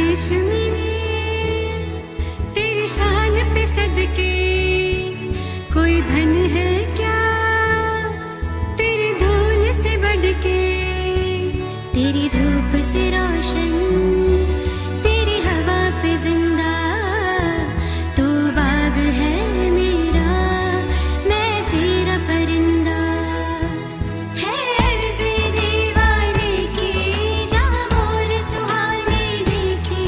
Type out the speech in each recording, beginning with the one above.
आतिश मेरे तेरी शान पे सदके, कोई धन है क्या तेरी धूल से बढ़ के। तेरी धूप से रोशन, तेरी हवा पे जिंदा, तू बाग है मेरा, मैं तेरा परिंदा। है अर्ज़े दीवाने की, जहाँ मोर सुहाने देखे,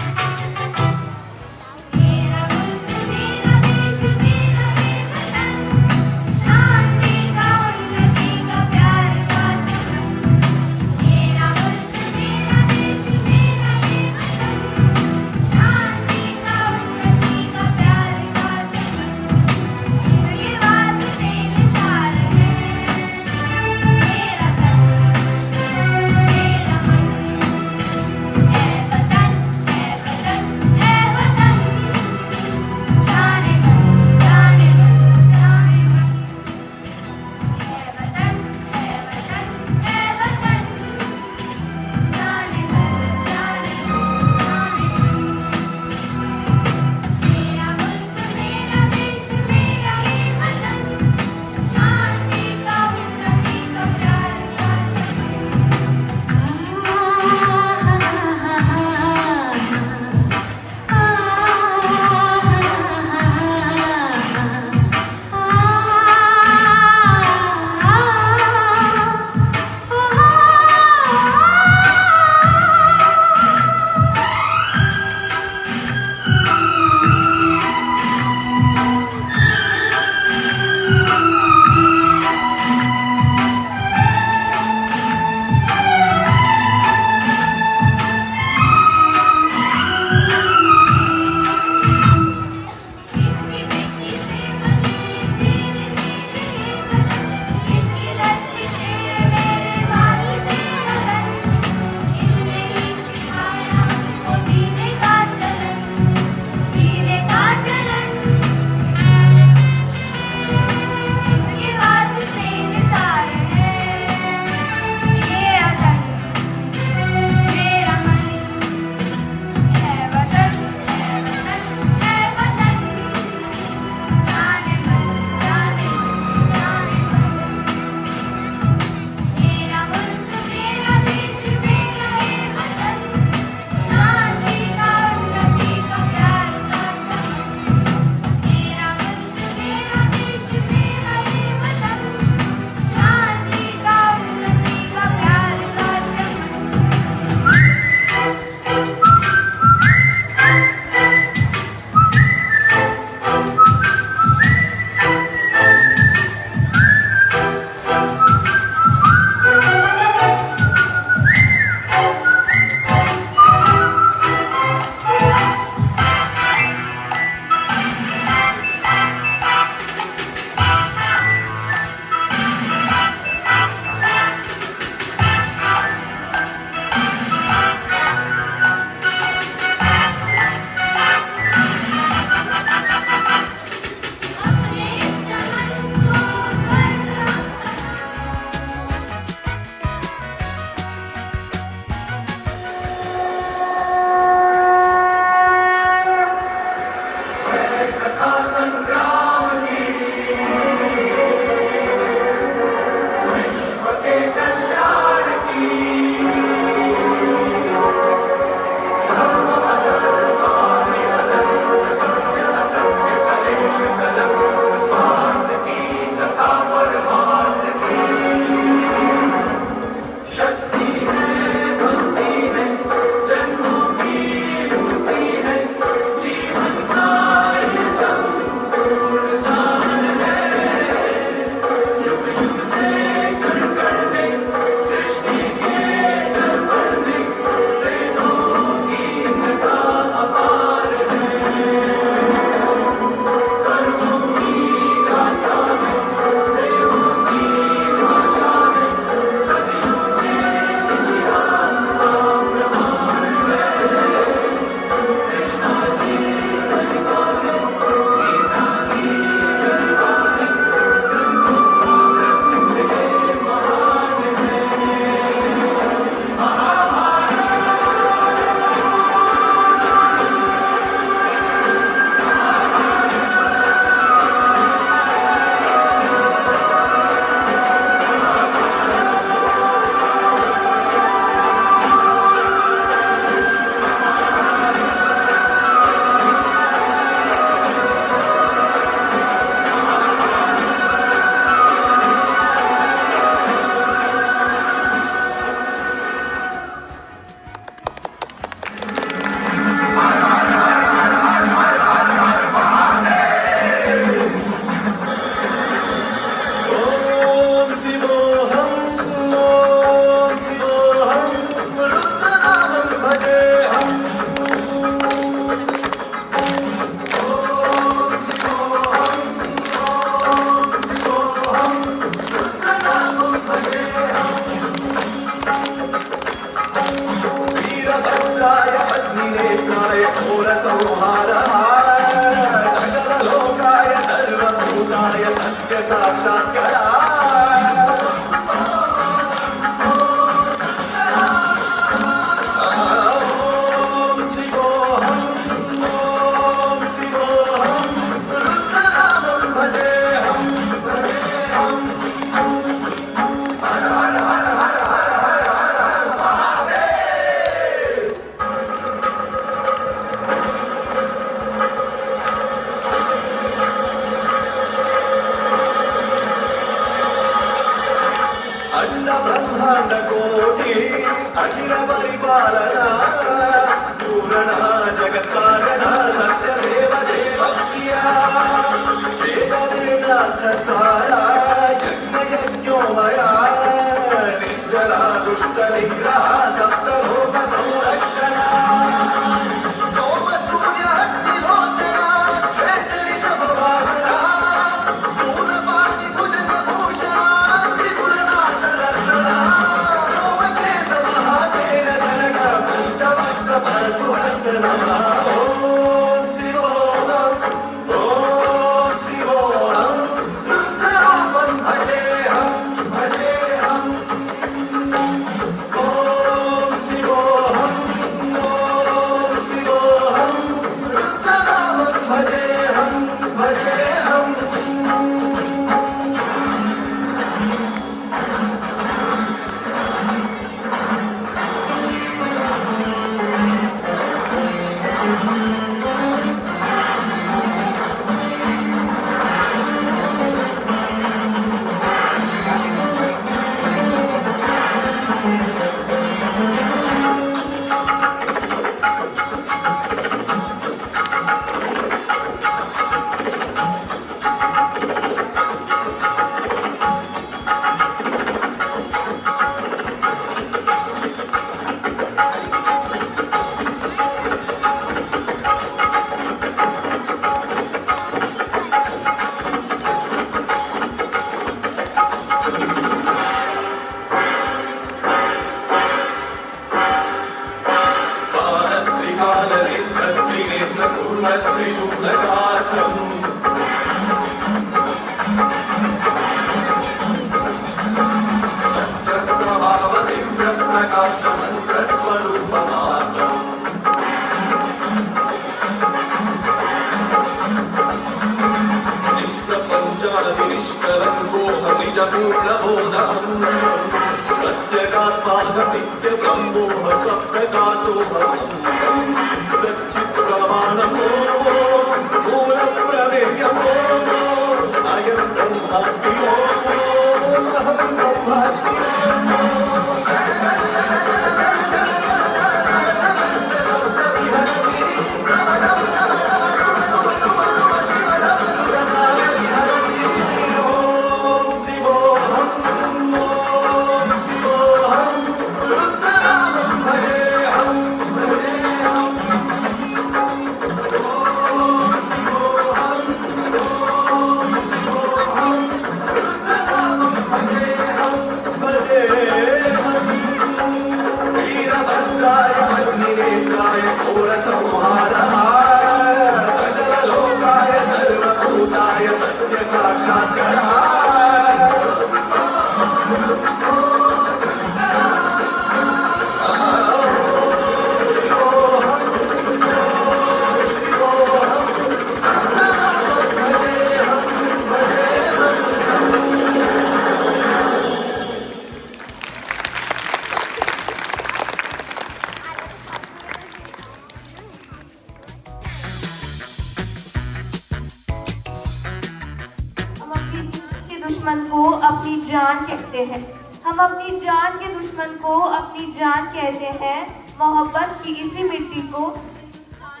दुश्मन को अपनी जान कहते हैं। हम अपनी जान के दुश्मन को अपनी जान कहते हैं। मोहब्बत की इसी मिट्टी को हिंदुस्तान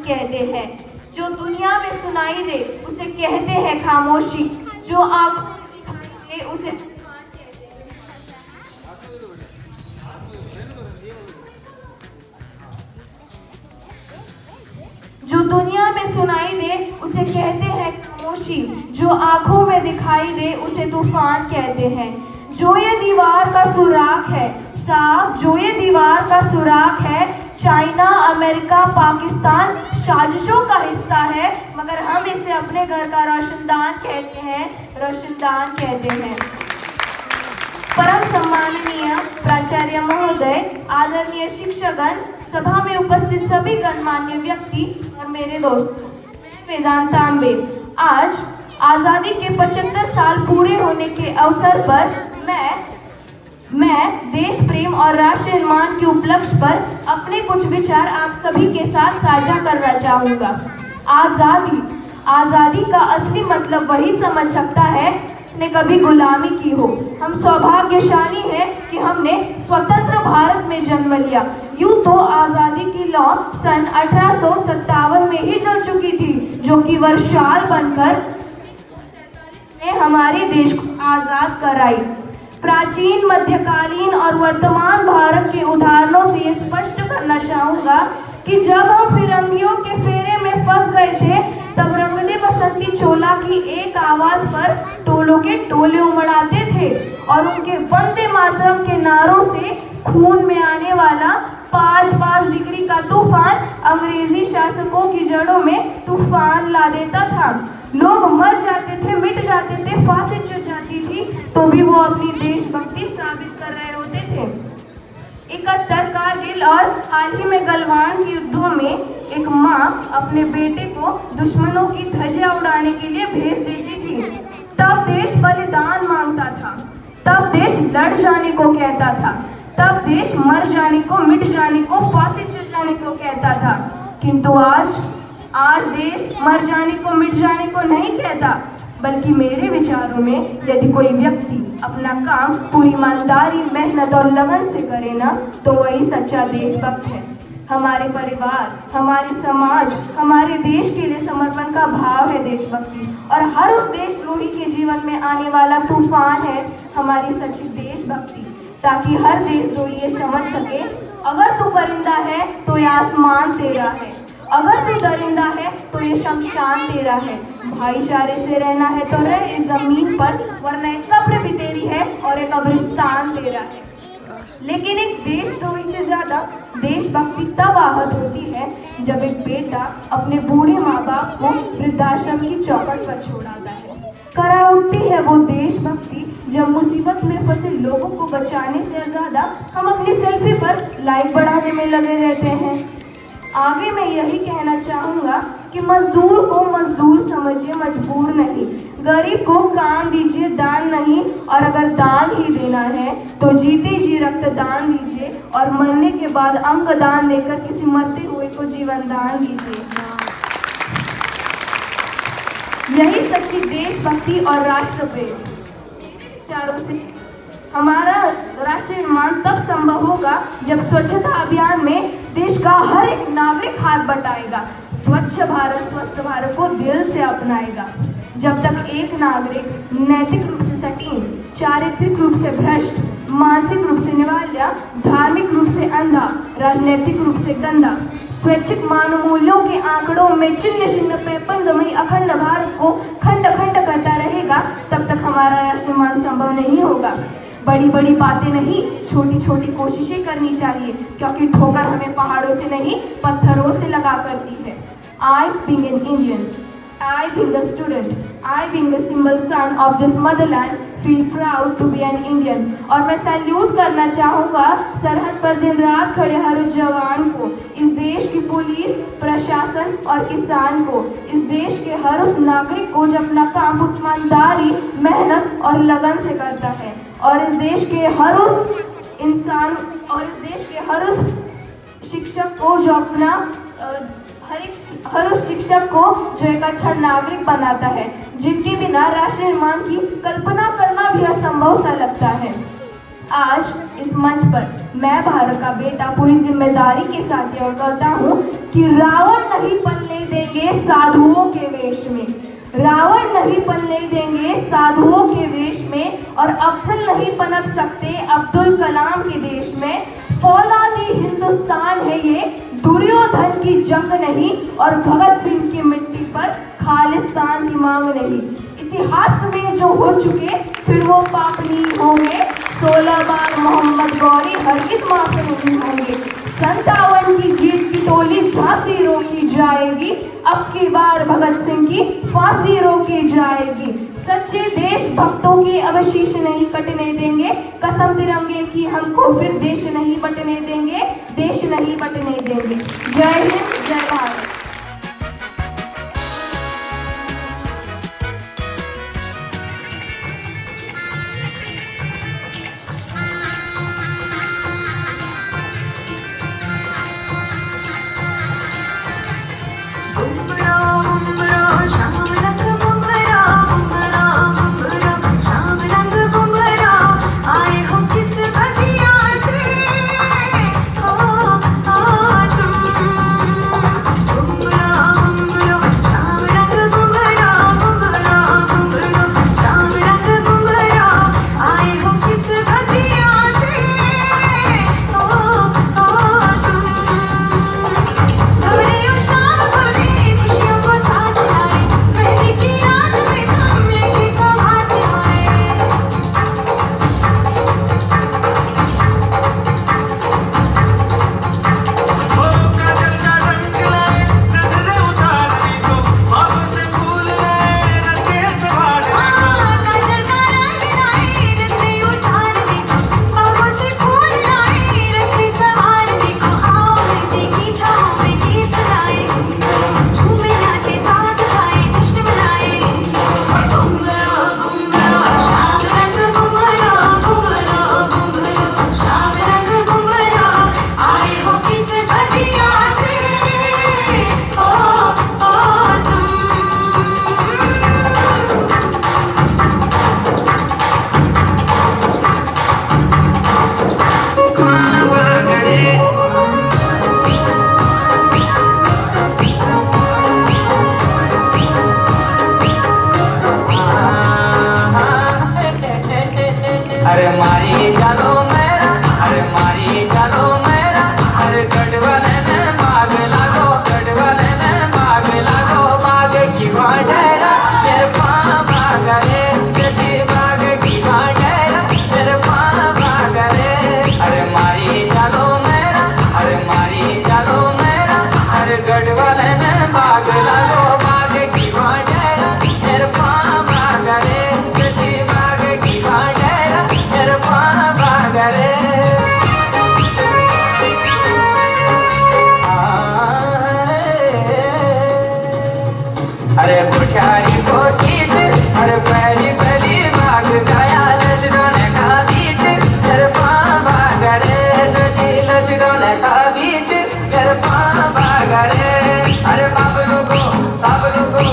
कहते हैं। जो दुनिया में सुनाई दे उसे कहते हैं खामोशी, जो आंखों में दिखाई दे उसे तूफान कहते हैं। जो दुनिया में सुनाई दे उसे कहते हैं खामोशी, जो आंखों में दिखाई दे उसे तूफान कहते हैं। जो ये दीवार का सुराख है साहब, जो ये दीवार का सुराख है, चाइना, अमेरिका, पाकिस्तान साजिशों का हिस्सा है, मगर हम इसे अपने घर का रोशनदान कहते हैं, रोशनदान कहते हैं। परम सम्माननीय प्राचार्य महोदय, आदरणीय शिक्षकगण, सभा में उपस्थित सभी गणमान्य व्यक्ति और मेरे दोस्त, मैं वेदांता अम्बे आज आज़ादी के 75 साल पूरे होने के अवसर पर मैं देश प्रेम और राष्ट्र निर्माण के उपलक्ष्य पर अपने कुछ विचार आप सभी के साथ साझा करना चाहूँगा। आज़ादी का असली मतलब वही समझ सकता है जिसने कभी गुलामी की हो। हम सौभाग्यशाली हैं कि हमने स्वतंत्र भारत में जन्म लिया। यूँ तो आज़ादी की लौ सन 1857 में ही जल चुकी थी, जो कि वर्षाल बनकर 1947 में हमारे देश को आज़ाद कराई। प्राचीन, मध्यकालीन और वर्तमान भारत के उदाहरणों से ये स्पष्ट करना चाहूँगा कि जब हम फिरंगियों के फेरे में फंस गए थे, तब रंग दे बसंती चोला की एक आवाज़ पर टोलों के टोले उमड़ाते थे और उनके वंदे मातरम के नारों से खून में आने वाला 5-5 डिग्री का तूफान अंग्रेजी शासकों की जड़ों में तूफान ला देता था। लोग मर जाते थे, मिट जाते थे, फांसी चढ़ जाती थी, तो भी वो अपनी देशभक्ति साबित कर रहे होते थे। 71 कारगिल और हाल ही में गलवान के युद्धों में एक माँ अपने बेटे को दुश्मनों की धज्जियां उड़ाने के लिए भेज देती थी। तब देश बलिदान मांगता था, तब देश लड़ जाने को कहता था, तब देश मर जाने को, मिट जाने को, फांसी चढ़ जाने को कहता था। किंतु आज देश मर जाने को, मिट जाने को नहीं कहता, बल्कि मेरे विचारों में यदि कोई व्यक्ति अपना काम पूरी ईमानदारी, मेहनत और लगन से करे ना, तो वही सच्चा देशभक्त है। हमारे परिवार, हमारे समाज, हमारे देश के लिए समर्पण का भाव है देशभक्ति, और हर उस देशद्रोही के जीवन में आने वाला तूफान है हमारी सच्ची देशभक्ति, ताकि हर देशद्रोही ये समझ सके, अगर तू परिंदा है तो ये आसमान तेरा है, अगर तू दरिंदा है तो ये शमशान तेरा है। भाईचारे से रहना है तो रह इस जमीन पर, वरना एक कब्र भी तेरी है और एक कब्रिस्तान तेरा है। लेकिन एक देशद्रोही से ज्यादा देशभक्ति तब आहत होती है जब एक बेटा अपने बूढ़े माँ बाप को वृद्धाश्रम की चौखट पर छोड़ आता है। करा उठती है वो देशभक्ति जब मुसीबत में फंसे लोगों को बचाने से ज्यादा हम अपनी सेल्फी पर लाइक बढ़ाने में लगे रहते हैं। आगे मैं यही कहना चाहूँगा कि मजदूर को मजदूर समझिए, मजबूर नहीं। गरीब को काम दीजिए, दान नहीं। और अगर दान ही देना है तो जीते जी रक्तदान दीजिए, और मरने के बाद अंग दान देकर किसी मरते हुए को जीवन दान दीजिए। यही सच्ची देशभक्ति और राष्ट्र प्रेम। मेरे विचारों से हमारा राष्ट्र निर्माण तब संभव होगा जब स्वच्छता अभियान में देश का हर एक नागरिक हाथ बटाएगा, स्वच्छ भारत, स्वस्थ भारत को दिल से अपनाएगा। जब तक एक नागरिक नैतिक रूप से सटीन, चारित्रिक रूप से भ्रष्ट, मानसिक रूप से निवाल्या, धार्मिक रूप से अंधा, राजनीतिक रूप से गंदा, स्वैच्छिक मानव मूल्यों के आंकड़ों में चिन्ह चिन्ह पेपंदमयी अखंड भारत को खंड खंड करता रहेगा, तब तक हमारा राष्ट्र निर्माण संभव नहीं होगा। बड़ी बड़ी बातें नहीं, छोटी छोटी कोशिशें करनी चाहिए, क्योंकि ठोकर हमें पहाड़ों से नहीं पत्थरों से लगा करती है। I being an Indian, I being a student, I being a simple son of this motherland feel proud to be an Indian। और मैं सैल्यूट करना चाहूँगा सरहद पर दिन रात खड़े हर उस जवान को, इस देश की पुलिस, प्रशासन और किसान को, इस देश के हर उस नागरिक को जो अपना काम ईमानदारी, मेहनत और लगन से करता है, और इस देश के हर उस इंसान और इस देश के हर उस शिक्षक को जो अपना हर उस शिक्षक को जो एक अच्छा नागरिक बनाता है, जिनके बिना राष्ट्र निर्माण की कल्पना करना भी असंभव सा लगता है। आज इस मंच पर मैं भारत का बेटा पूरी जिम्मेदारी के साथ यह कहता हूँ कि रावण नहीं पलने देंगे साधुओं के वेश में, रावण नहीं पलने देंगे साधुओं के वेश में, और अफजल नहीं पनप सकते अब्दुल कलाम के देश में। फौलादी हिंदुस्तान है ये, दुर्योधन की जंग नहीं, और भगत सिंह की मिट्टी पर खालिस्तान की मांग नहीं। इतिहास में जो हो चुके फिर वो पाप नहीं होंगे, 16 बार मोहम्मद गौरी हरगिज़ माफ नहीं होंगे। 57 की जीत की टोली झांसी रोकी जाएगी, अब की बार भगत सिंह की फांसी रोकी जाएगी। सच्चे देशभक्तों के अब शीश नहीं कटने देंगे, कसम तिरंगे की हमको फिर देश नहीं बटने देंगे, देश नहीं बटने देंगे। जय हिंद, जय भारत। तुम नेटा बीच मेरे पाँ बागरे अरे बाबलू को साबलू को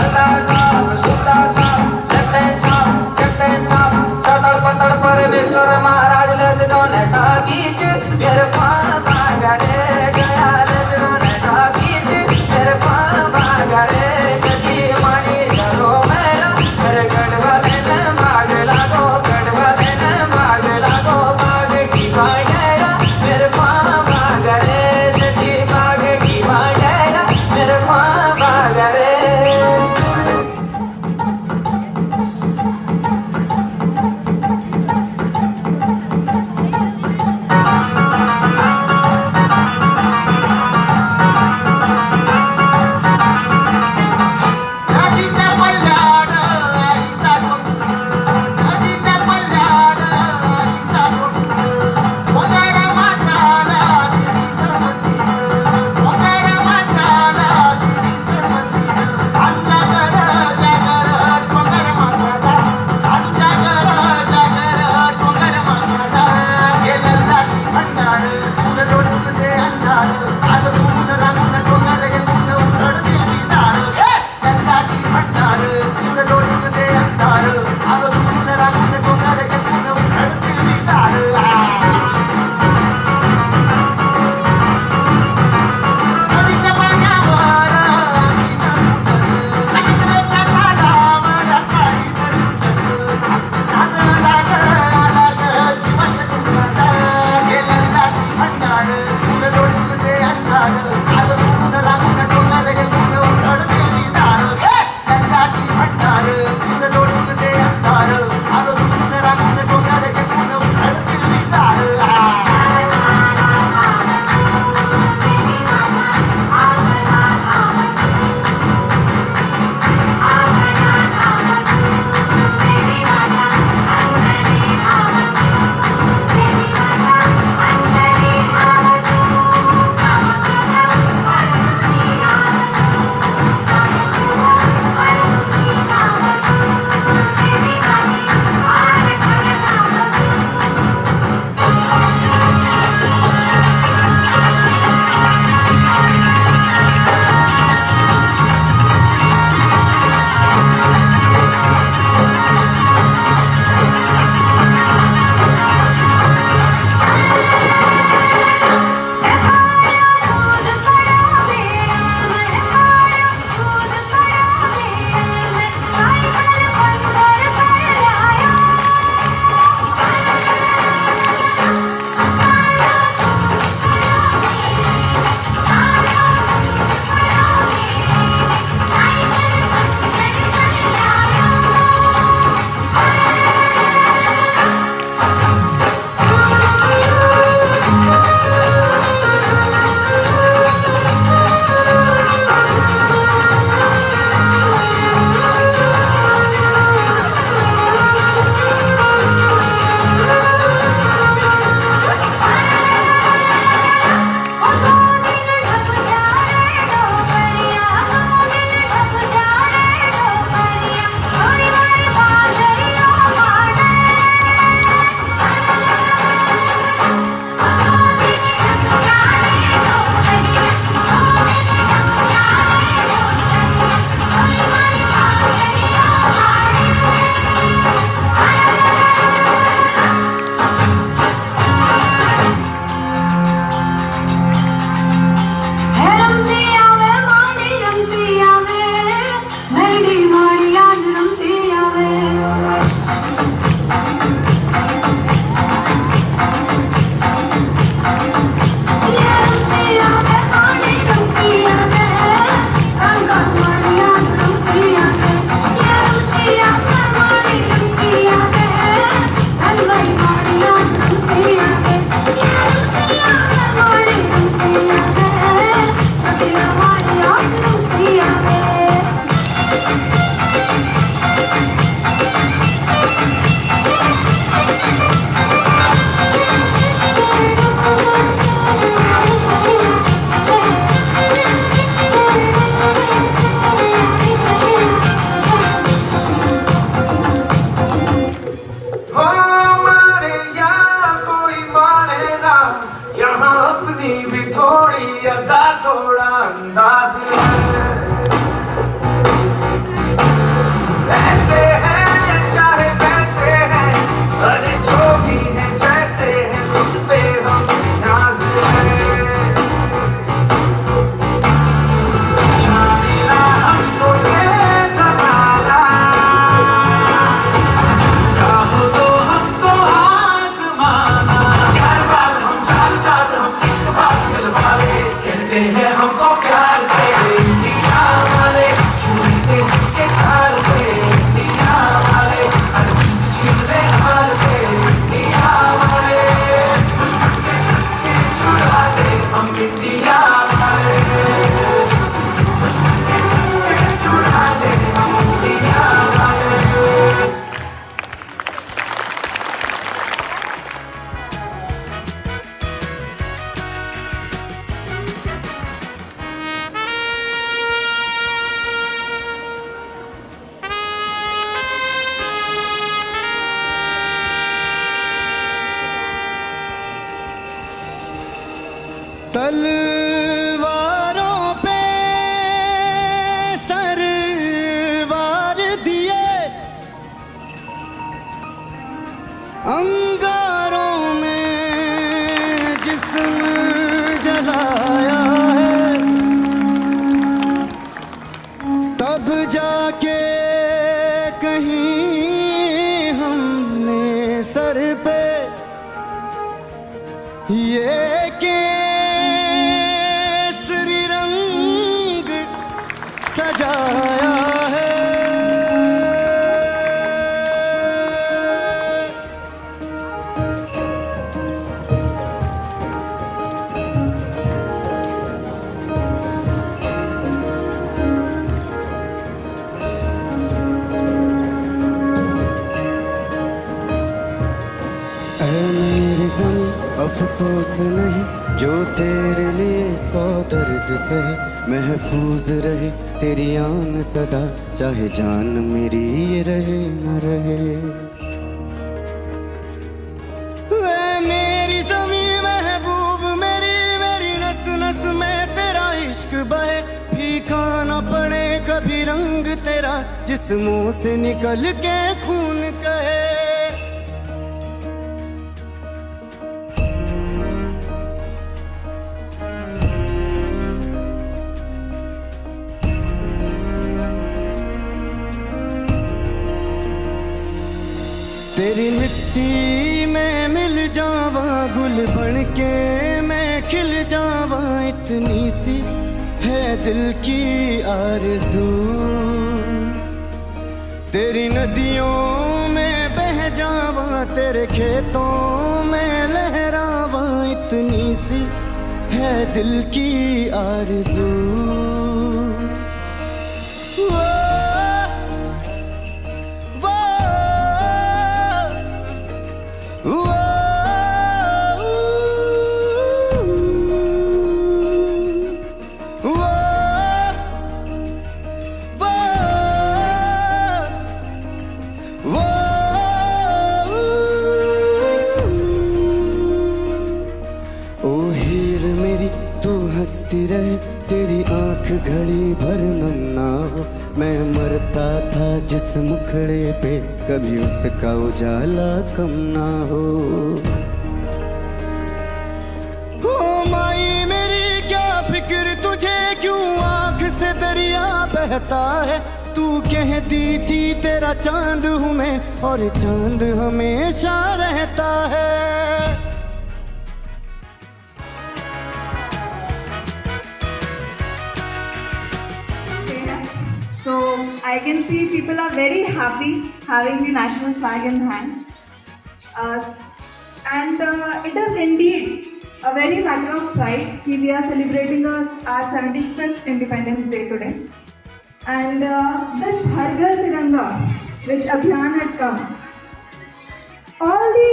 अल्लाह साहब शुक्ला साहब कैप्टन साहब सदड़ पतड़ पर विक्टर महाराज लेसडो नेटा बीच मेरे पाँ बागरे गया लेसडो नेटा बीच मेरे पाँ बागरे सजी मानी चलो मेरा मेरे गढ़वाले ने माग लागो गढ़वाले ने माग लागो बाग की बाडेरा मेरे पाँ बागरे अपनी भी थोड़ी अदा थोड़ा अंदाज है। ऐसे हैं चाहे वैसे हैं, अरे जो भी हैं जैसे हैं, खुद पे हम नाज है। जानिना हमको ये जमाना, चाहो तो हमको आज़माना। प्यारबाज हम, चालसाज हम, इश्कबाज दिलवाले, कहते हैं हमको प्यार से इंडिया वाले। छूते के ख्याल से इंडिया वाले, हर चीज़ हाल से इंडिया वाले। दुश्मन के छक्के छुड़ा दे हम इंडिया वाले, दुश्मन के छक्के छुड़ा दे हम इंडिया वाले। तलवारों पे सरवार दिए, अंगारों में जिस्म जलाया है, तब जाके कहीं हमने सर पे ये केसरी रंग सजाया है। ऐ मेरी ज़मीं अफसोस नहीं, जो तेरे लिए 100 दर्द सहे। महफूज रहे तेरी आन सदा, चाहे जान मेरी ये रहे न रहे। ऐ मेरी ज़मीं महबूब मेरी, मेरी नस नस में तेरा इश्क बहे। फीका न पड़े कभी रंग तेरा, जिस मुंह से निकल के खून कहे। तेरी मिट्टी में मिल जावा, गुल बन के मैं खिल जावा। इतनी सी है दिल की आरज़ू, तेरी नदियों में बह जावा, तेरे खेतों में लहरावा। इतनी सी है दिल की आरज़ू। हंसती रहे तेरी आंख घड़ी भर नम ना हो। मैं मरता था जिस मुखड़े पे, कभी उसका उजाला कम ना हो। ओ माई मेरी क्या फिक्र तुझे, क्यों आंख से दरिया बहता है। तू कहती थी तेरा चांद हूँ मैं, और चांद हमेशा रहता है। So I can see people are very happy having the national flag in hand. It is indeed a very matter of pride that we are celebrating our 75th Independence Day today. And this Har Ghar Tiranga, which Abhiyan had come, all the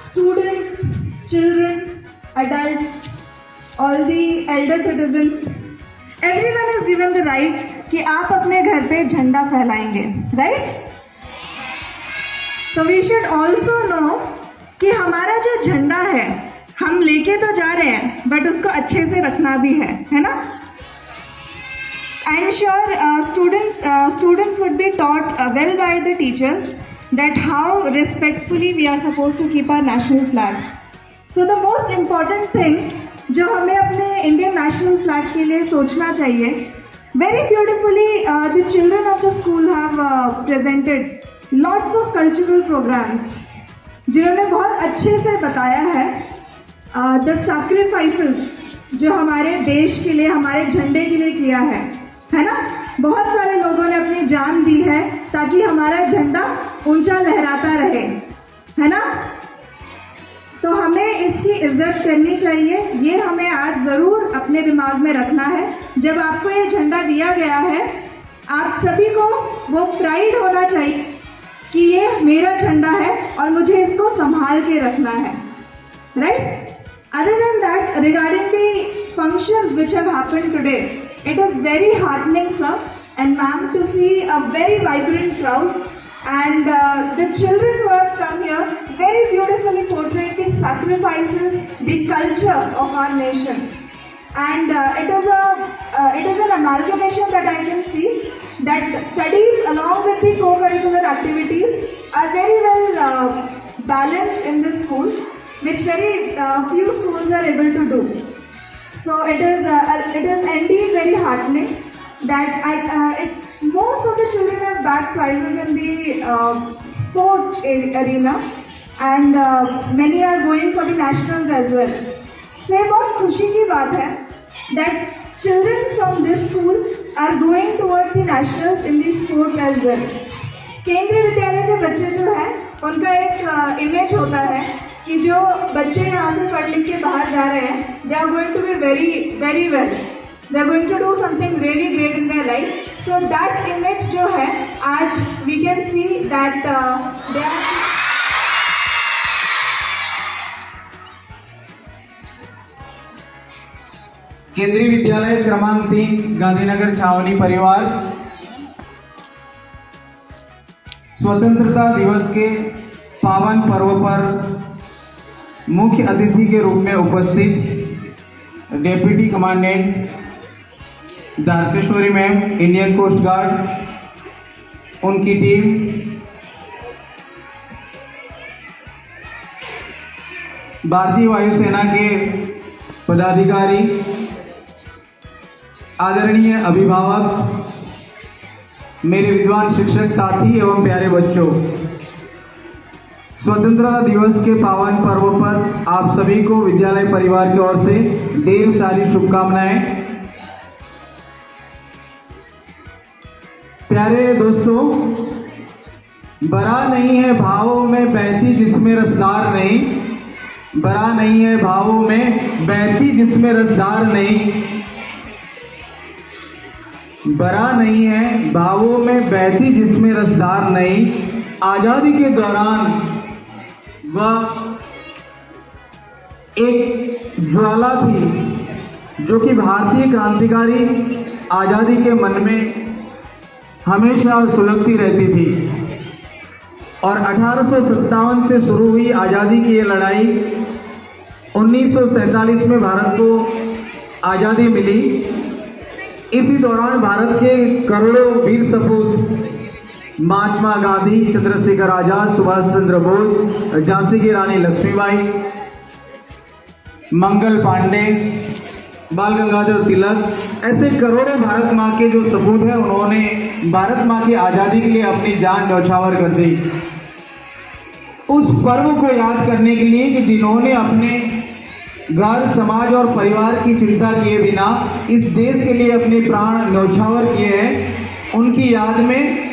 students, children, adults, all the elder citizens, everyone is given the right कि आप अपने घर पे झंडा फहराएंगे, right? तो we should also no कि हमारा जो झंडा है, हम लेके तो जा रहे हैं बट उसको अच्छे से रखना भी है ना? I am sure students would be taught well by the teachers that how respectfully we are supposed to keep our national flags. So the most important thing जो हमें अपने Indian national flag के लिए सोचना चाहिए, very beautifully the children of the school have presented lots of cultural programs जिन्होंने बहुत अच्छे से बताया है the sacrifices जो हमारे देश के लिए, हमारे झंडे के लिए किया है ना? बहुत सारे लोगों ने अपनी जान दी है ताकि हमारा झंडा ऊंचा लहराता रहे, है ना? तो हमें इसकी इज्जत करनी चाहिए, ये हमें आज ज़रूर अपने दिमाग में रखना है। जब आपको ये झंडा दिया गया है, आप सभी को वो प्राइड होना चाहिए कि ये मेरा झंडा है और मुझे इसको संभाल के रखना है, right? Other than that, regarding the functions which have happened today, it is very heartening, sir and ma'am, to see a very vibrant crowd, and the children who have come here very beautifully portray the sacrifices, the culture of our nation, and it is an amalgamation that I can see that studies along with the co-curricular activities are very well balanced in this school, which very few schools are able to do. So it is indeed very heartening that most of the children have bagged prizes in the sports arena, and many are going for the nationals as well. So ये बहुत खुशी की बात है that children from this school are going towards the nationals in the sports as well. केंद्रीय विद्यालय के बच्चे जो हैं उनका एक इमेज होता है कि जो बच्चे यहाँ से पढ़ लिख के बाहर जा रहे हैं, they are going to be very well, they are going to do something really great in their life. So that image जो है आज we can see that they are केंद्रीय विद्यालय क्रमांक 3 गांधीनगर छावनी परिवार स्वतंत्रता दिवस के पावन पर्व पर मुख्य अतिथि के रूप में उपस्थित deputy commandant Darkeshwari ma'am, Indian Coast Guard, उनकी टीम, भारतीय वायुसेना के पदाधिकारी, आदरणीय अभिभावक, मेरे विद्वान शिक्षक साथी एवं प्यारे बच्चों, स्वतंत्रता दिवस के पावन पर्व पर आप सभी को विद्यालय परिवार की ओर से ढेर सारी शुभकामनाएं। प्यारे दोस्तों, बरा नहीं है भावों में बहती जिसमें रसदार नहीं, बरा नहीं है भावों में बहती जिसमें रसदार नहीं, बरा नहीं है भावों में बहती जिसमें रसदार नहीं। आज़ादी के दौरान वह एक ज्वाला थी जो कि भारतीय क्रांतिकारी आज़ादी के मन में हमेशा सुलगती रहती थी। और 1857 से शुरू हुई आज़ादी की ये लड़ाई 1947 में भारत को आज़ादी मिली। इसी दौरान भारत के करोड़ों वीर सपूत महात्मा गांधी, चंद्रशेखर आजाद, सुभाष चंद्र बोस, झांसी की रानी लक्ष्मीबाई, मंगल पांडे, बाल गंगाधर तिलक, ऐसे करोड़ों भारत माँ के जो सपूत हैं, उन्होंने भारत माँ की आज़ादी के लिए अपनी जान न्यौछावर कर दी। उस पर्व को याद करने के लिए कि जिन्होंने अपने घर, समाज और परिवार की चिंता किए बिना इस देश के लिए अपने प्राण न्यौछावर किए हैं, उनकी याद में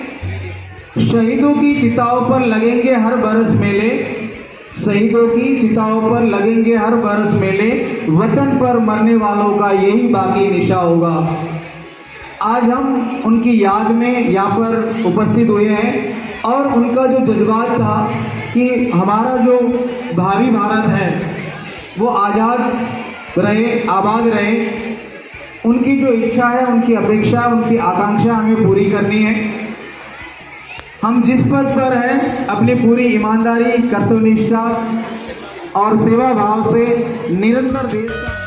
शहीदों की चिताओं पर लगेंगे हर बरस मेले, शहीदों की चिताओं पर लगेंगे हर बरस मेले, वतन पर मरने वालों का यही बाकी निशा होगा। आज हम उनकी याद में यहाँ पर उपस्थित हुए हैं और उनका जो जज्बात था कि हमारा जो भावी भारत है वो आज़ाद रहे, आबाद रहे, उनकी जो इच्छा है, उनकी अपेक्षा, उनकी आकांक्षा हमें पूरी करनी है। हम जिस पद पर हैं अपनी पूरी ईमानदारी, कर्तव्यनिष्ठा और सेवा भाव से निरंतर देश का